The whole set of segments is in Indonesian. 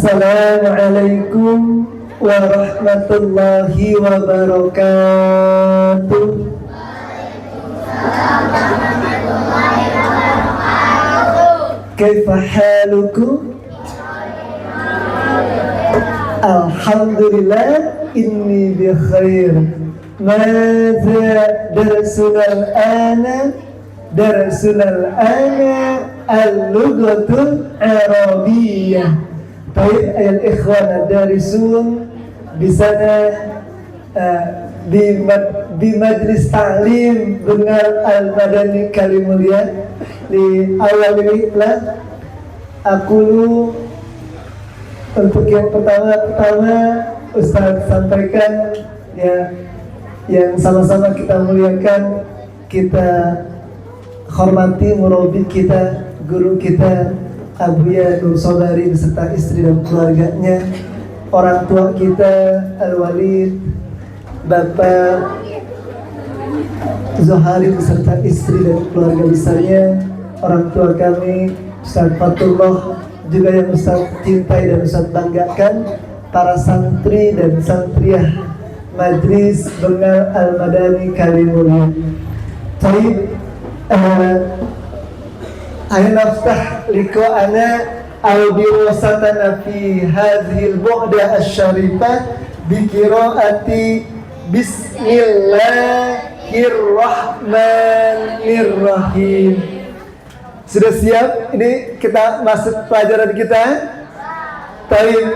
Assalamualaikum warahmatullahi wabarakatuh. Kaifa halukum? Alhamdulillah inni bi khair. Madza darsuna al-ana al-lughatul arabiyyah. Baik ayat ikhwan ad-darisun di sana di majlis ta'lim dengan Al-Madani Kalimulia. Di awal ini lah aku untuk yang pertama Ustaz sampaikan ya, yang sama-sama kita muliakan, kita hormati murabi kita, guru kita Abuya Nur Sobari beserta istri dan keluarganya, orang tua kita Al-Walid, Bapak Zohari beserta istri dan keluarga besarnya, orang tua kami Ustaz Fatullah, juga yang Ustaz cintai dan Ustaz banggakan, para santri dan santriah Majlis Bengal Al-Madani Kalimulia. Baik, ayo naftah liqa'ana al-dirasatana fi hadhil bu'da asy-syarifah bi qiraati bismillahirrahmanirrahim. Sudah siap? Ini kita masuk pelajaran kita. Baik,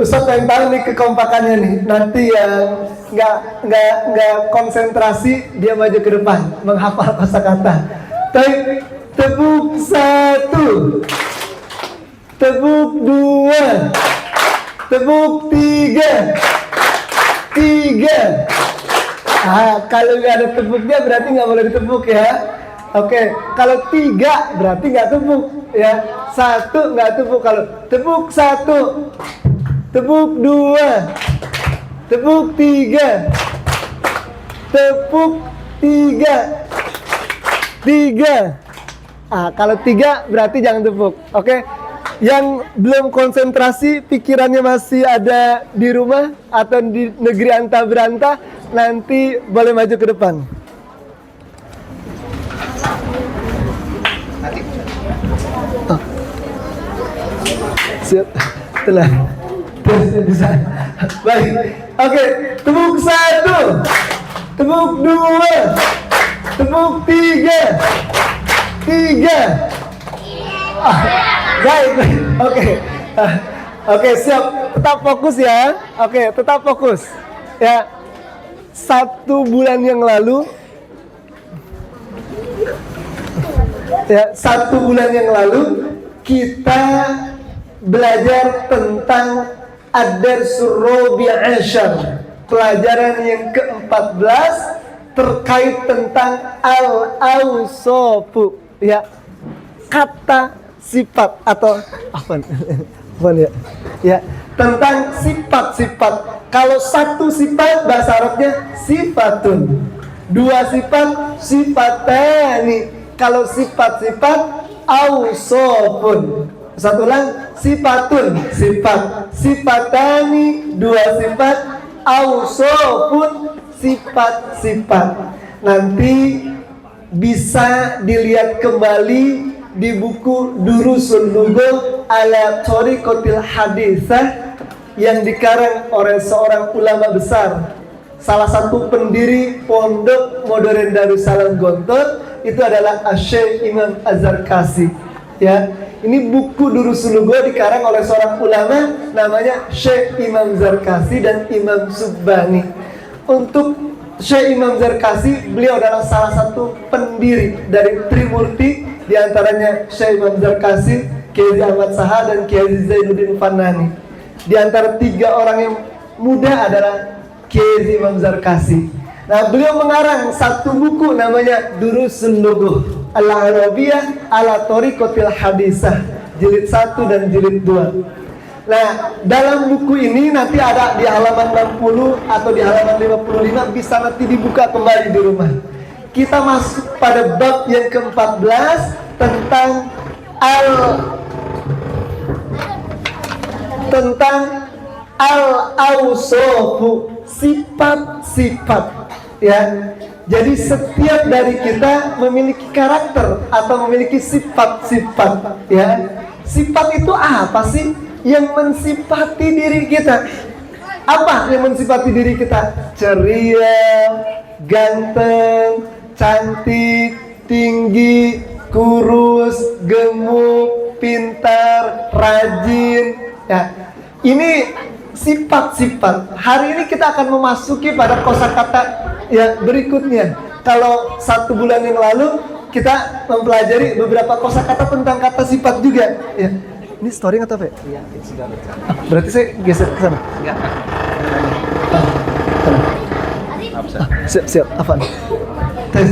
Ustaz pengen tahu nih kekompakannya nih. Nanti yang nggak konsentrasi dia maju ke depan menghafal kosakata. Baik. Tepuk 1, tepuk 2, tepuk 3. Kalau nggak ada tepuknya berarti nggak boleh ditepuk ya. Oke, kalau 3 berarti nggak tepuk ya. 1 nggak tepuk. Kalau tepuk 1, tepuk 2, tepuk 3, tepuk 3. Kalau 3 berarti jangan tepuk. Oke. Yang belum konsentrasi, pikirannya masih ada di rumah atau di negeri anta berantah, nanti boleh maju ke depan. Siap. Tenang. Bisa. Baik. Oke, tepuk 1, tepuk 2, tepuk 3. Baik. Oke, siap. Tetap fokus ya. Oke, tetap fokus. Ya. 1 bulan yang lalu kita belajar tentang ad-darsur rabi' asyar. Pelajaran yang ke-14 terkait tentang al-awsafu, ya, kata sifat atau apa ya? Ya, tentang sifat-sifat. Kalau 1 sifat bahasa Arabnya sifatun, 2 sifat sifatani. Kalau sifat-sifat awsafun. Satu ulang, sifatun sifat, sifatani 2 sifat, awsafun sifat-sifat. Nanti bisa dilihat kembali di buku Durusul Lughah ala Thariqatil Haditsah yang dikarang oleh seorang ulama besar, salah satu pendiri Pondok Modern Darussalam Gontor, itu adalah Syekh Imam Az-Zarkashi. Ya, ini buku Durusul Lughah dikarang oleh seorang ulama namanya Syekh Imam Zarkashi dan Imam Subbani. Untuk Syekh Imam Zarkashi, beliau adalah salah satu pendiri dari Trimurti, diantaranya Syekh Imam Zarkashi, Kiai Ahmad Saha dan Kiai Zainuddin Fanani. Di antara 3 orang yang muda adalah Kiai Imam Zarkashi. Nah, beliau mengarang 1 buku namanya Durusul Lughah Al-Arabiyyah ala Thariqatil Haditsah, jilid 1 dan jilid 2. Nah, dalam buku ini nanti ada di halaman 60 atau di halaman 55, bisa nanti dibuka kembali di rumah. Kita masuk pada bab yang ke-14 tentang tentang al-awsofu, sifat-sifat, ya. Jadi setiap dari kita memiliki karakter atau memiliki sifat-sifat, ya. Sifat itu apa sih yang mensifati diri kita? Apa yang mensifati diri kita? Ceria, ganteng, cantik, tinggi, kurus, gemuk, pintar, rajin, ya. Ini sifat-sifat. Hari ini kita akan memasuki pada kosakata ya berikutnya. Kalau 1 bulan yang lalu kita mempelajari beberapa kosakata tentang kata sifat juga. Ya. Ini story atau apa? Iya, itu sudah berjalan. Berarti saya geser ke sana. Enggak. Siap, apa? Tes.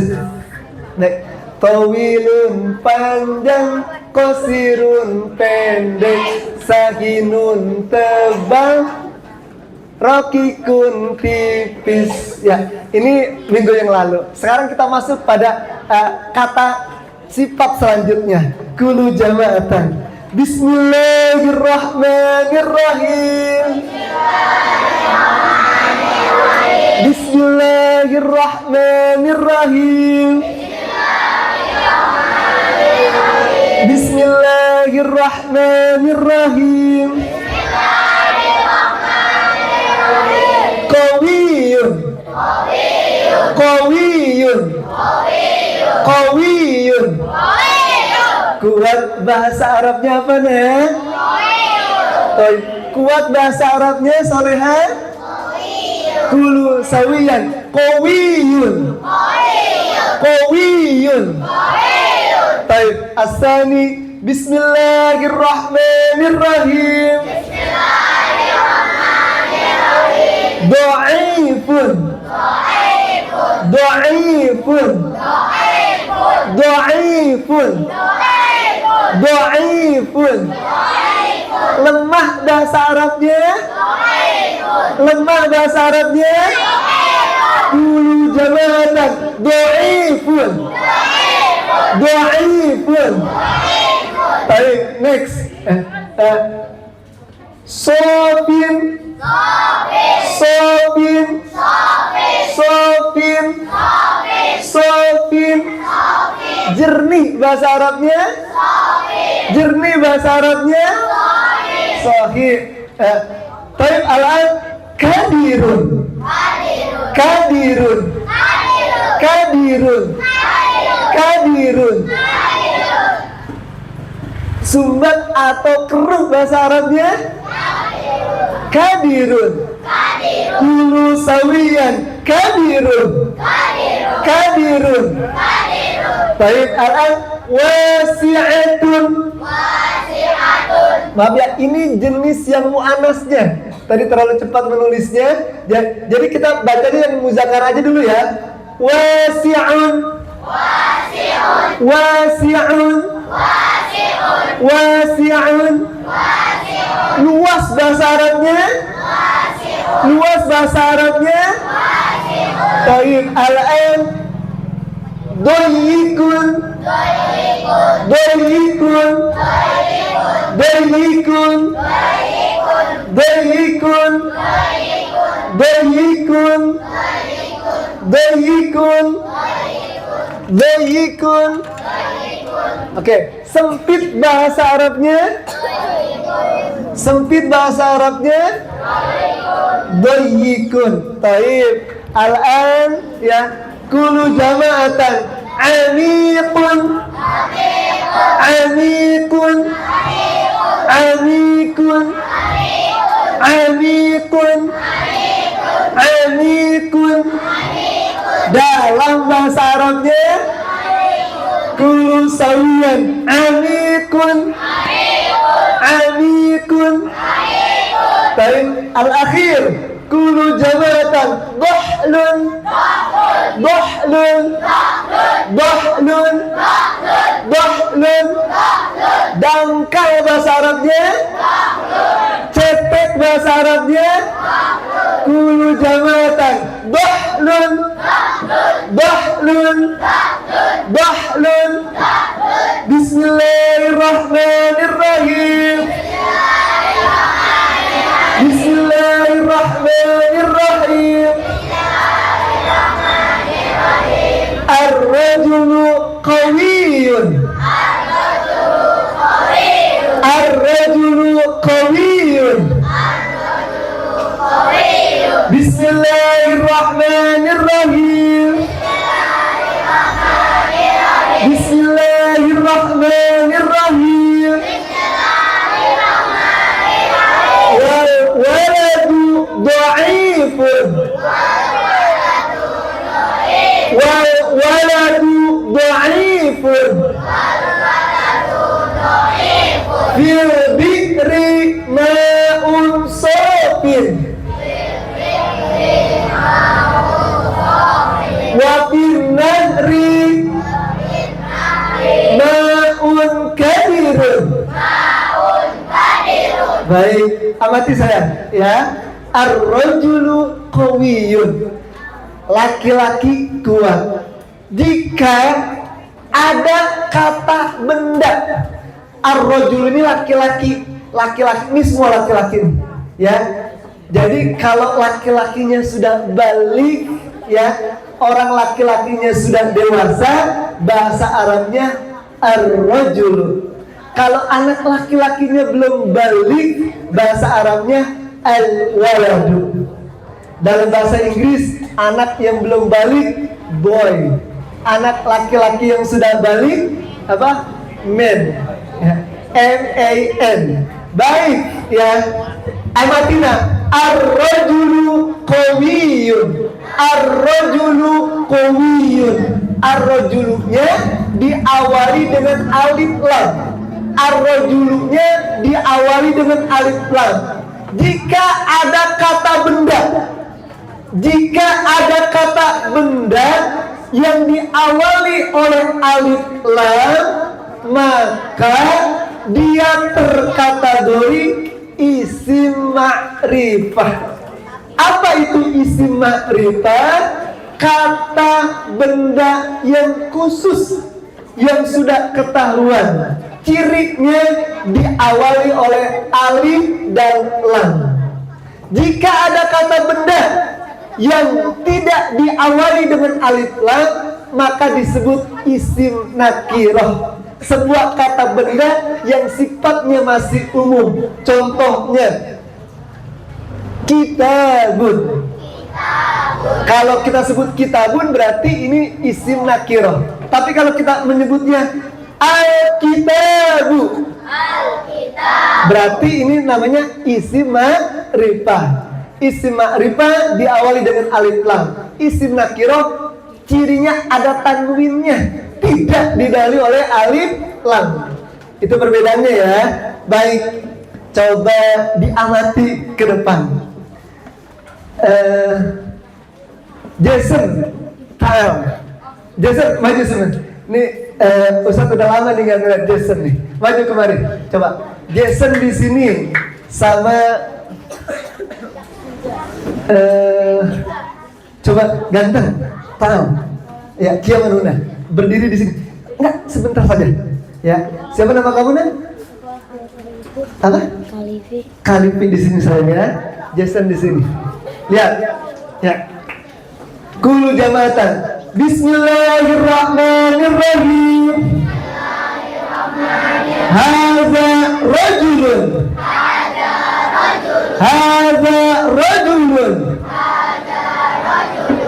Naik. Tawilun panjang, qasirun pendek, sahinun tebal, rokikun tipis. Ya, ini minggu yang lalu. Sekarang kita masuk pada kata sifat selanjutnya. Kulu jama'atan. Bismillahirrahmanirrahim. Bismillahirrahmanirrahim. Bismillahirrahmanirrahim. Qawiyun. Qawiyun. Qawiyun. Kuat bahasa Arabnya apa nih? Kuat bahasa Arabnya Soleha? Kulu sawiyan. Qawiyun. Qawiyun. Baik, asani. Bismillahirrahmanirrahim. Dha'ifun. Dha'ifun. Dha'ifun. Dha'ifun. Lemah bahasa Arabnya? Lemah bahasa Arabnya? Kulu jamatan. Dha'ifun. Dha'ifun. Baik, next. Sofin. Sofin. Sofin. Sofin. Jernih bahasa Arabnya? Jernih bahasa Arabnya? Sahih. Baik, al-an kadirun. Kadirun. Kadirun. Kadirun. Sumbat atau keruh bahasa Arabnya? Kadirun. Kulu sawiyan. Kadirun. Kadirun. Baik, al-an wasi'atun. Maaf ya, ini jenis yang mu'anasnya. Tadi terlalu cepat menulisnya. Jadi kita bacanya yang muzakkar aja dulu ya. Wasi'un. Wasi'un. Wasi'un. Luas bahasa Arabnya? Luas bahasa Arabnya? Baik, al-an doyikun. Doyikun. Doyikun. Doyikun. Doyikun. Doyikun. Doyikun. Oke, sempit bahasa Arabnya? Sempit bahasa Arabnya? Doyikun. Taib. Al-an ya. Kulu jama'atan. Amikun. Amikun. Amikun. Amikun. Amikun. Dalam bahasa Arabnya? Kulu sawiyan. Amikun. Amikun. Baik, al-akhir. Kulu jama'atan. Dhahlun. Dhahlun. Dhahlun. Dhahlun. Dangkal bahasa Arabnya? Cetek bahasa Arabnya? Kulu jama'atan. Dhahlun. Dhahlun. Dhahlun. Bismillahirrahmanirrahim. Bismillahirrahmanirrahim. Ar-rajulu qawiyyun. Ar-rajulu qawiyyun. Bismillahirrahmanirrahim. Bismillahirrahmanirrahim. Wal waladu dha'ifun. Wal waladu dha'ifun. Fil bi'ri ma'un safin. Wa fil nahri ma'un kadirun. Baik, amati saya ya. Ar-rajulu qawiyyun. Laki-laki kuat. Jika ada kata benda, ar-rajul ini laki-laki, ini semua laki-laki ya. Jadi kalau laki-lakinya sudah balik ya, orang laki-lakinya sudah dewasa, bahasa Arabnya ar-rajul. Kalau anak laki-lakinya belum balik, bahasa Arabnya al-waladu. Dalam bahasa Inggris, anak yang belum balik boy. Anak laki-laki yang sudah balik apa? Man. Ya. M-A-N. Baik ya. Amatina ar-rajulu qawiyyun. Ar-rajulu qawiyyun. Ar-rajulunya diawali dengan alif lam. Ar-rajulunya diawali dengan alif lam. Jika ada kata benda, yang diawali oleh alif lam, maka dia terkategori isim ma'rifah. Apa itu isim ma'rifah? Kata benda yang khusus, yang sudah ketahuan. Cirinya diawali oleh alif dan lam. Jika ada kata benda yang tidak diawali dengan alif lam, maka disebut isim nakirah. Sebuah kata benda yang sifatnya masih umum. Contohnya kitabun. Kalau kita sebut kitabun berarti ini isim nakirah. Tapi kalau kita menyebutnya al-kitabu, berarti ini namanya isim ma'rifah. Isim ma'rifah diawali dengan alif lam. Isim nakirah cirinya ada tanwinnya, tidak didahului oleh alif lam. Itu perbedaannya ya. Baik, coba diamati ke depan. Jason, Jason maju sebentar. Nih Ustaz udah lama nih nggak ngeliat Jason nih. Maju kemari, coba. Jason di sini sama coba ganteng, tahu? Ya, Kia Manuna berdiri di sini. Enggak, sebentar saja. Ya, siapa nama kamu Nan? Apa? Kalifi. Kalifi di sini saya. Jason di sini. Lihat, ya. Kulu jamaatan. Bismillahirrahmanirrahim. Hadza rajulun. Hadza rajulun.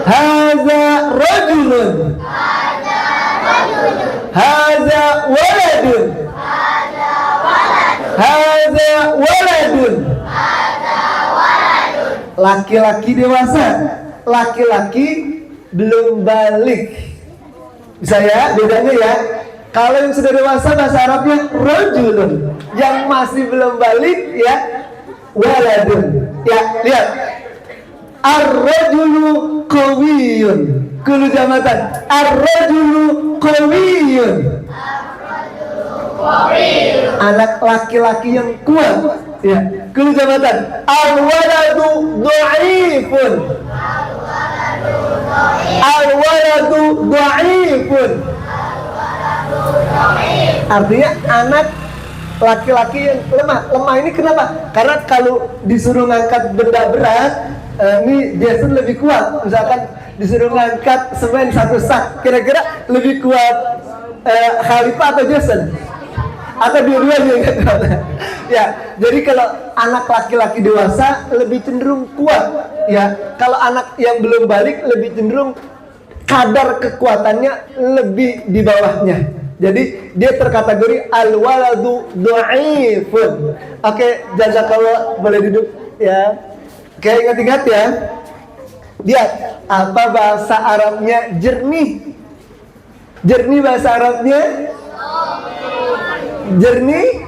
Hadza rajulun. Hadza waladun. Hadza waladun. Laki-laki dewasa, laki-laki belum balik. Bisa ya, bedanya ya. Kalau yang sudah dewasa bahasa Arabnya rajulun, yang masih belum balik ya waladun. Ya, lihat. Ar-rajulu qawiyyun. Kulu jamatan. Ar-rajulu qawiyyun. Anak laki-laki yang kuat. Ya, kulu jamatan. Al-waladu dha'ifun. Al-waladu dha'ifun. Artinya anak laki-laki yang lemah. Lemah ini kenapa? Karena kalau disuruh ngangkat benda berat, ini Jason lebih kuat. Misalkan disuruh ngangkat semen 1 sak, kira-kira lebih kuat Khalifah atau Jason? Atau dua-duanya gitu. Ya, jadi kalau anak laki-laki dewasa lebih cenderung kuat. Ya, kalau anak yang belum balik lebih cenderung kadar kekuatannya lebih di bawahnya. Jadi dia terkategori al-waladu dhaifun. Oke, jazakallah, boleh duduk ya. Oke, ingat-ingat ya. Lihat, apa bahasa Arabnya jernih? Jernih bahasa Arabnya? Jernih?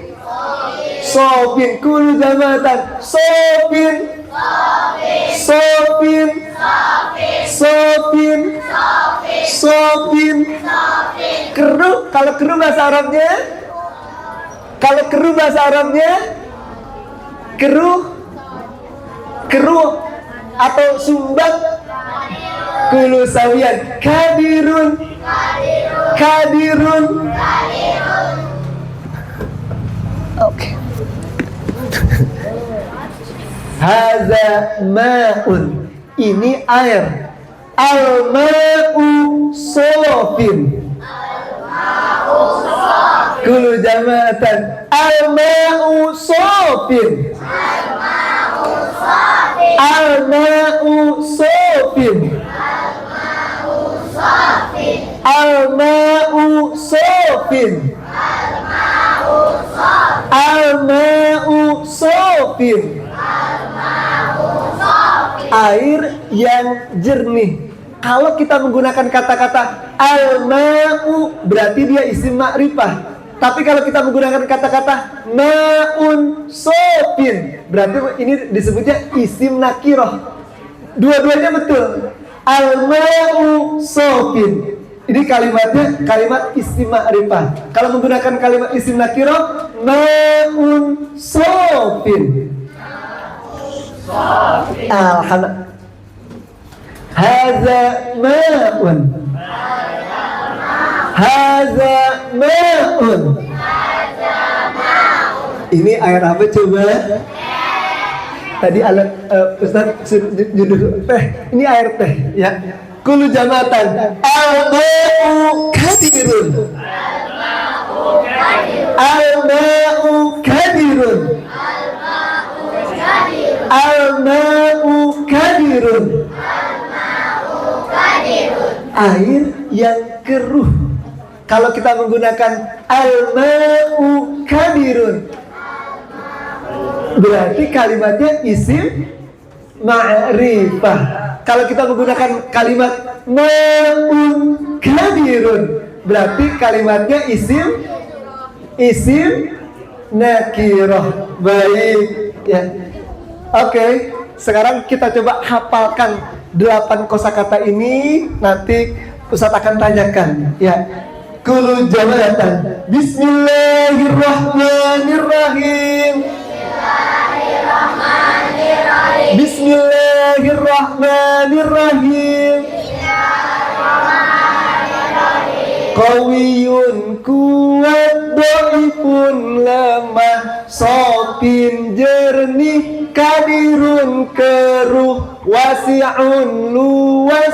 Sofin. Kul jamatan. Sofin. Sofin. Sofin. Sofin. Keruh. Kalau keruh bahasa Arabnya? Kalau keruh bahasa Arabnya? Keruh. Keruh atau sumbat? Kulu sawiyan. Kadirun. Kadirun. Oke. Haza ma'un. Ini air. Al-ma'u sofin. Kulu jamatan. Al-ma'u sofin. Al-ma'u sofin. Al-ma'u sofin. Al-ma'u sofin. Air yang jernih. Kalau kita menggunakan kata-kata al-ma'u, berarti dia isim ma'rifah. Tapi kalau kita menggunakan kata-kata ma'un sofin, berarti ini disebutnya isim nakirah. Dua-duanya betul. Al-ma'u sofin. Ini kalimatnya kalimat isim ma'rifah. Kalau menggunakan kalimat isim nakirah, ma'un sofin. Alhamdulillah. Haza ma'un. Haza ma'un. Ini air apa coba? Tadi alat Ustaz judul teh. Ini air teh ya. Kulu jamatan. Al-ma'u kadirun. Al-ma'u kadirun. Al-ma'u kadirun. Air yang keruh. Kalau kita menggunakan al-ma'u kadirun, berarti kalimatnya isim ma'rifah. Kalau kita menggunakan kalimat ma'un kadirun, berarti kalimatnya isim nakirah. Baik ya. Oke, sekarang kita coba hafalkan 8 kosakata ini. Nanti Ustaz akan tanyakan ya. Kulu jamatan. Bismillahirrahmanirrahim. Bismillahirrahmanirrahim. Qawiyun kuat, dhaifun lemah, sofin jernih, kadirun keruh, wasi'un luas,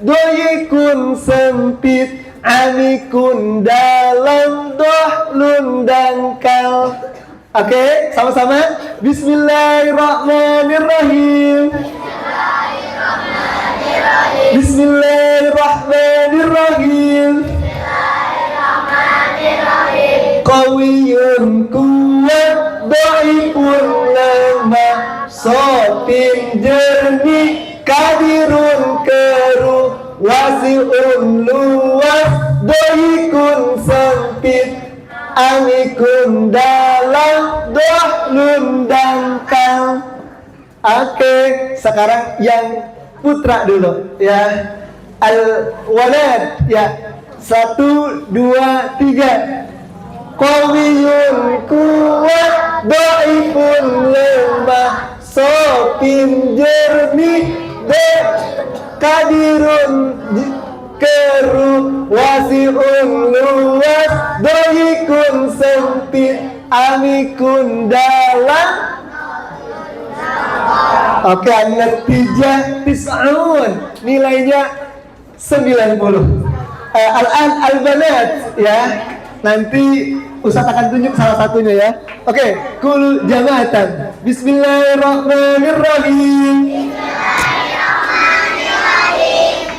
doyikun sempit, amikun dalam, dohlun dangkal. Oke, sama-sama. Bismillahirrahmanirrahim. Bismillahirrahmanirrahim. Qawiyun kuat, dhaifun lemah, sofin jernih, kadirun keruh, wasi'un luas, doyikun sempit, amikun dalam, dohlun dangkal. Oke, sekarang yang putra dulu ya. Al-walad ya. 1, 2, 3. Qawiyun kuat, dhaifun lemah, sofin jernih, kadirun keruh, wasi'un luas, doyikun sempit, amikun dalam. Oke, an-natijah tis'un, nilainya 90. Al-an al-banat ya. Nanti Ustaz akan tunjuk salah satunya ya. Oke, kul jama'atan. Bismillahirrahmanirrahim.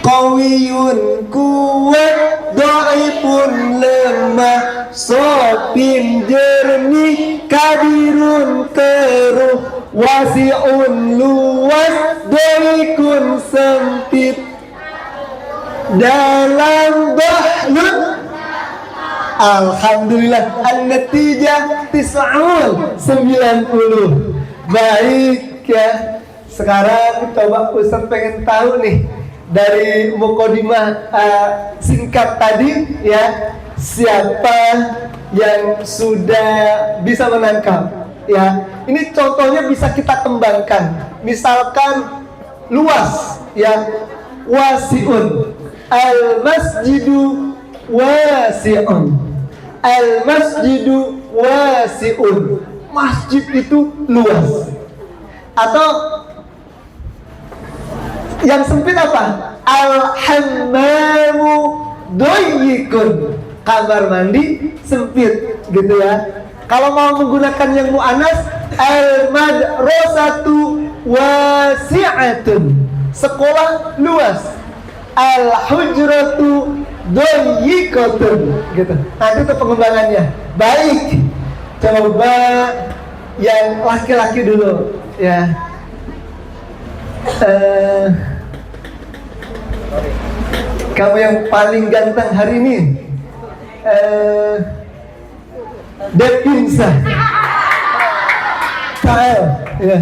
Qawiyun kuat, dhaifun lemah, sopin jernih, kabirun keruh, wasi'un luas, dhaikun sempit, dalam bahlun. Alhamdulillah, an-natijah tis'un, 90. Baik ya. Sekarang coba Ustaz pengen tahu nih dari mukadimah singkat tadi ya, siapa yang sudah bisa menangkap ya. Ini contohnya bisa kita kembangkan. Misalkan luas ya, wasi'un, al-masjidu wasi'un, al-masjidu wasi'un, masjid itu luas. Atau yang sempit apa? Al-hammamu doyikun, kamar mandi sempit gitu ya. Kalau mau menggunakan yang mu'anas, al-madrasatu wasi'atun, sekolah luas. Al-hujratu doyikotun gitu. Nanti itu pengembangannya. Baik, coba yang laki-laki dulu ya. Kamu yang paling ganteng hari ini, Devin Ta'al ya.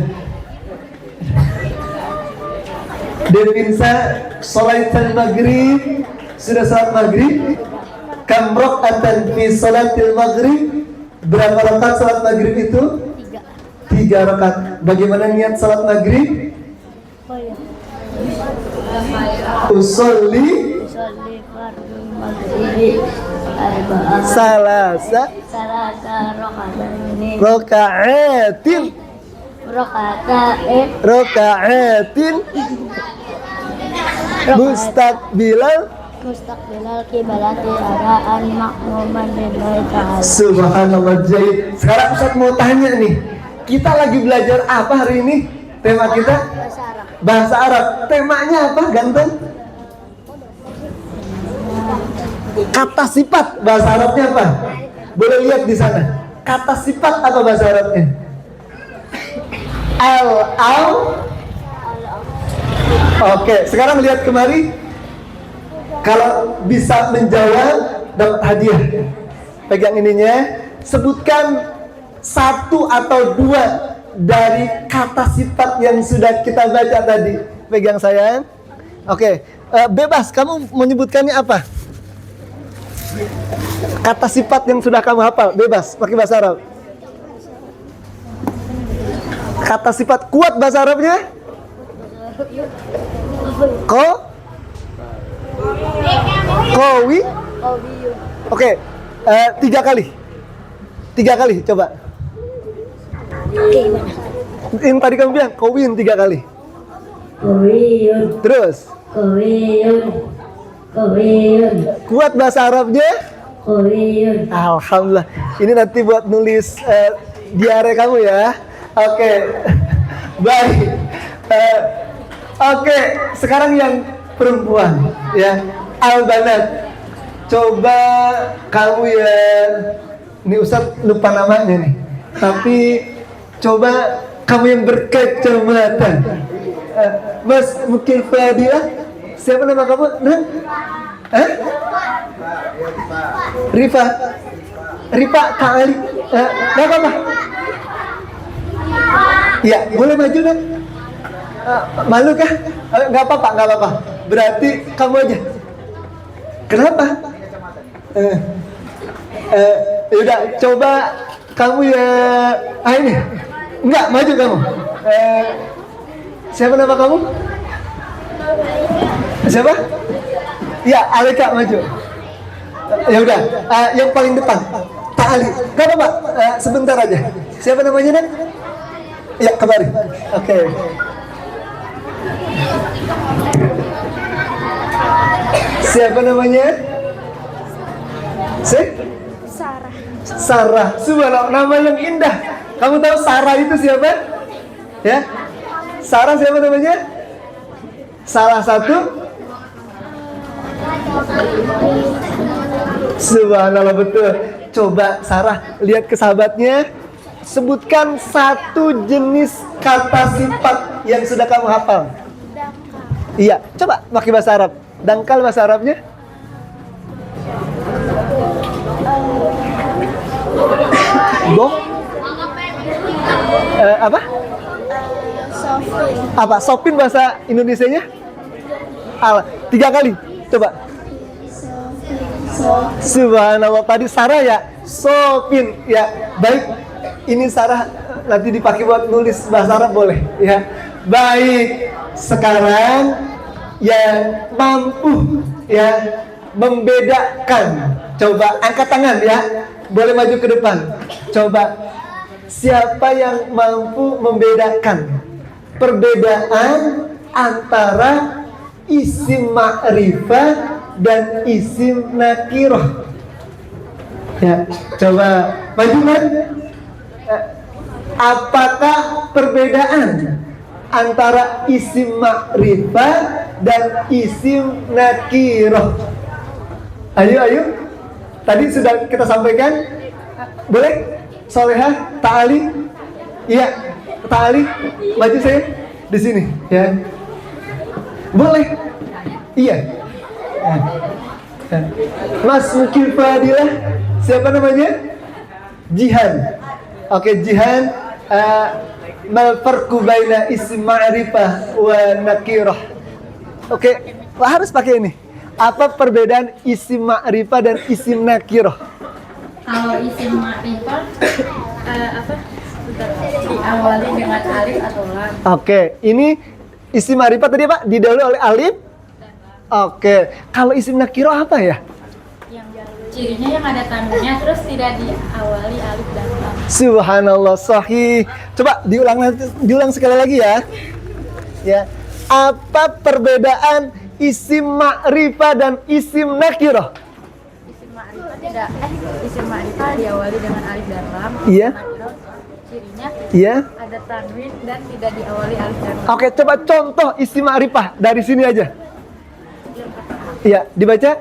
Devin sholat maghrib, sudah sholat maghrib. Kam raka'atan fi sholatil maghrib, berapa rakaat sholat maghrib itu? 3 rakaat. Bagaimana niat sholat maghrib? Usolli salasa rokaatin mustaqbilal kibalati araan makmuman lillahi ta'ala. Subhanallah, jahit. Sekarang Ustaz mau tanya nih, kita lagi belajar apa hari ini? Tema kita bahasa Arab. Temanya apa, ganteng? Kata sifat bahasa Arabnya apa? Boleh lihat di sana. Kata sifat apa bahasa Arabnya? Al. Oke, sekarang lihat kemari. Kalau bisa menjawab dapat hadiah. Pegang ininya. Sebutkan 1 atau 2 dari kata sifat yang sudah kita baca tadi. Pegang sayang. Oke, bebas. Kamu menyebutkannya apa? Kata sifat yang sudah kamu hafal, bebas, pakai bahasa Arab. Kata sifat kuat bahasa Arabnya? Kowi. Oke, 3 kali. 3 kali, coba. Yang tadi kamu bilang, kowin 3 kali. Kowin. Terus? Kowin. Kuat bahasa Arabnya? Kowin. Alhamdulillah. Ini nanti buat nulis diare kamu ya. Oke. Baik. Oke, sekarang yang perempuan ya. Al-banat. Coba kamu ya. Ini Ustaz lupa namanya nih. Tapi coba kamu yang berkacamata. Mas mungkin Fadilah. Siapa nama kamu? Nah? Rifa Kali. Gak apa-apa. Ya, boleh maju kan? Malu kah? Gak apa-apa. Berarti kamu aja. Kenapa? Yaudah, coba kamu ya. Ini. Enggak, maju kamu. Siapa nama kamu? Siapa? Ya, Alika maju. Ya udah, yang paling depan. Ali. Gak apa-apa, sebentar aja. Siapa namanya, Nen? Ya, kembali. Oke. Siapa namanya? Sarah. Sarah. Subhanallah, nama yang indah. Kamu tahu Sarah itu siapa? Ya. Sarah siapa namanya? Salah satu. Subhanallah, betul. Coba Sarah lihat ke sahabatnya. Sebutkan satu jenis kata sifat yang sudah kamu hafal. Iya, coba pakai bahasa Arab. Dangkal bahasa Arabnya? Boh? Apa? Sofin. Apa? Sopin bahasa Indonesianya? 3 kali. Coba. Subhanallah, tadi Sarah ya? Sopin. Ya, baik. Ini Sarah nanti dipakai buat nulis bahasa Arab boleh ya. Baik. Sekarang yang mampu ya membedakan, coba angkat tangan ya, boleh maju ke depan. Coba siapa yang mampu membedakan perbedaan antara isim ma'rifah dan isim nakirah? Ya, coba maju kan? Apakah perbedaan antara isim ma'rifah dan isim nakirah? Ayo. Tadi sudah kita sampaikan. Boleh? Solehah, Ta'ali? Iya, Ta'ali. Maju saya di sini, ya. Boleh? Iya. Mas Mukil Fadilah. Siapa namanya? Jihan. Oke, Jihan. Mal farqu baina isim ma'rifah wa nakirah. Oke, harus pakai ini. Apa perbedaan isim ma'rifah dan isim nakirah? Kalau isim ma'rifah diawali dengan alif atau lam. Oke, ini isim ma'rifah tadi Pak didahului oleh alif. Oke, kalau isim nakirah apa ya? Yang cirinya yang ada tanwinnya terus tidak diawali alif dan lam. Subhanallah, sahih. Coba diulang sekali lagi ya. Ya. Apa perbedaan isim ma'rifah dan isim nakirah? Isim ma'rifah diawali dengan alif dan lam. Iya. Nakirah cirinya Iya. ada tanwin dan tidak diawali alif dan lam. Oke, coba contoh isim ma'rifah dari sini aja. Iya, dibaca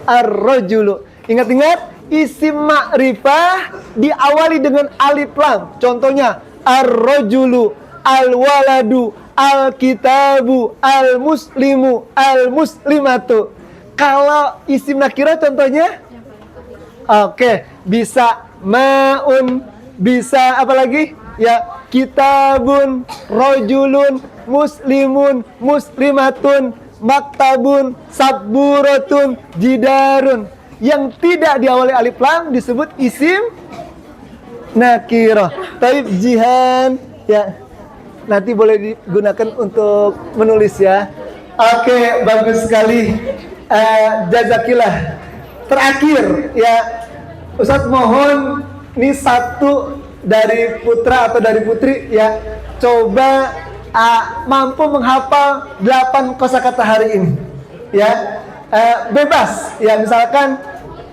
ar-rajulu. Ingat-ingat, isim ma'rifah diawali dengan alif lam. Contohnya ar-rajulu, al-waladu, al-kitabu, al-muslimu, al-muslimatu. Kalau isim nakirah contohnya? Oke, bisa ma'un, bisa apa lagi? Ya, kitabun, rajulun, muslimun, muslimatun, maktabun, sabburatun, jidarun. Yang tidak diawali alif lam disebut isim nakirah. Taib Jihan, ya. Nanti boleh digunakan untuk menulis ya. Oke, bagus sekali. Jazakillah. Terakhir ya, Ustadz mohon ini satu dari putra atau dari putri ya, coba mampu menghafal 8 kosakata hari ini ya. Bebas ya, misalkan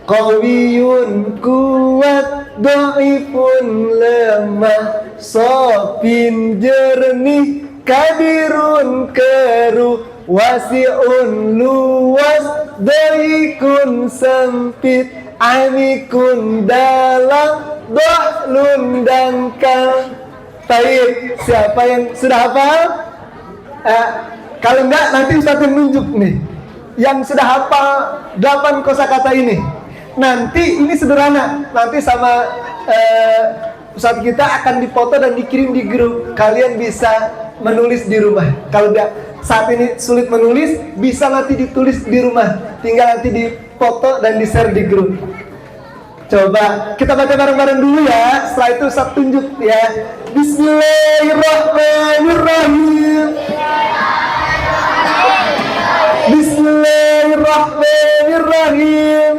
qawiyun, kuat, dhaifun, lemah, sofin, jernih, kabirun, keruh, wasi'un, luas, dhaikun, sempit, amikun, dalam, dhahlun, dangkal. Baik, siapa yang sudah hafal? Kalau enggak, nanti Ustaz yang nunjuk nih yang sudah hafal 8 kosakata ini. Nanti ini sederhana, nanti sama Ustaz kita akan dipoto dan dikirim di grup. Kalian bisa menulis di rumah. Kalau saat ini sulit menulis, bisa nanti ditulis di rumah. Tinggal nanti dipoto dan di-share di grup. Coba kita baca bareng-bareng dulu ya. Setelah itu Ustaz tunjuk ya. Bismillahirrahmanirrahim. Bismillahirrahmanirrahim.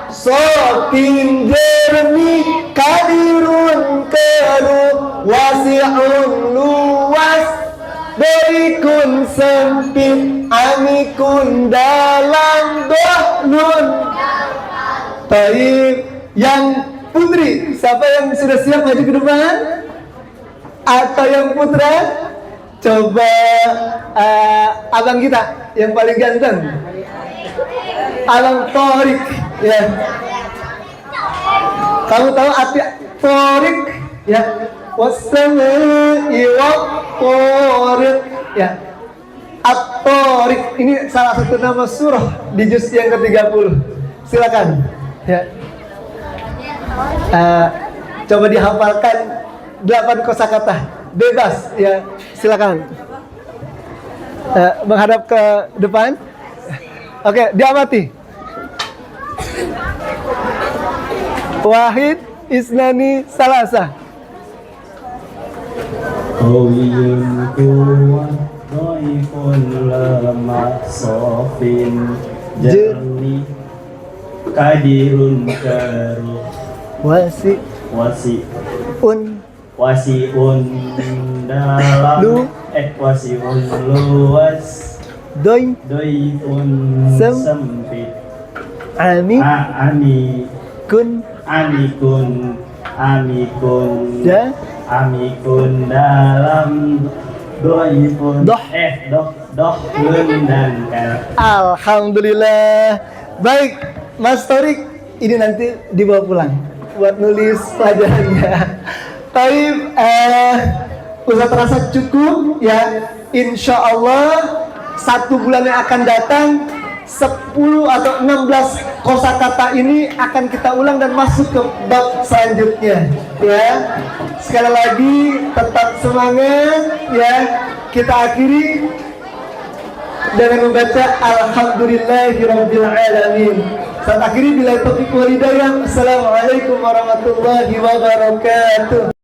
Sokin jernih, kadirun keruh, wasi'un luas, berikun sempit, amikun dalam dohnun. Baik, yang putri, siapa yang sudah siap maju ke depan? Atau yang putra? Coba abang kita yang paling ganteng, Abang Torik, ya. Kamu tahu arti Torik, ya? Wassala'i wa Torik, ya. At-Torik ini salah satu nama surah di juz yang ke-30. Silakan, ya. Coba dihafalkan 8 kosakata, bebas, ya. Silakan. Menghadap ke depan. Oke, diamati. Wahid, isnani, salasa. Qawiyun kuwan, dhaifun lemah, sofin, jernih, kadirun keruh, wasiun dalam, wasiun luas, doifun sempit, amikun dalam, doifun dohlun dan Alhamdulillah. Baik, Mas Torik, ini nanti dibawa pulang buat nulis pelajarannya. Taib, Ustaz rasa cukup, ya. Insya Allah 1 bulan yang akan datang 10 atau 16 kosakata ini akan kita ulang dan masuk ke bab selanjutnya, ya. Sekali lagi tetap semangat, ya. Kita akhiri dengan membaca Alhamdulillahirabbil alamin. Saat akhiri bila taufiq wal hidayah. Assalamualaikum warahmatullahi wabarakatuh.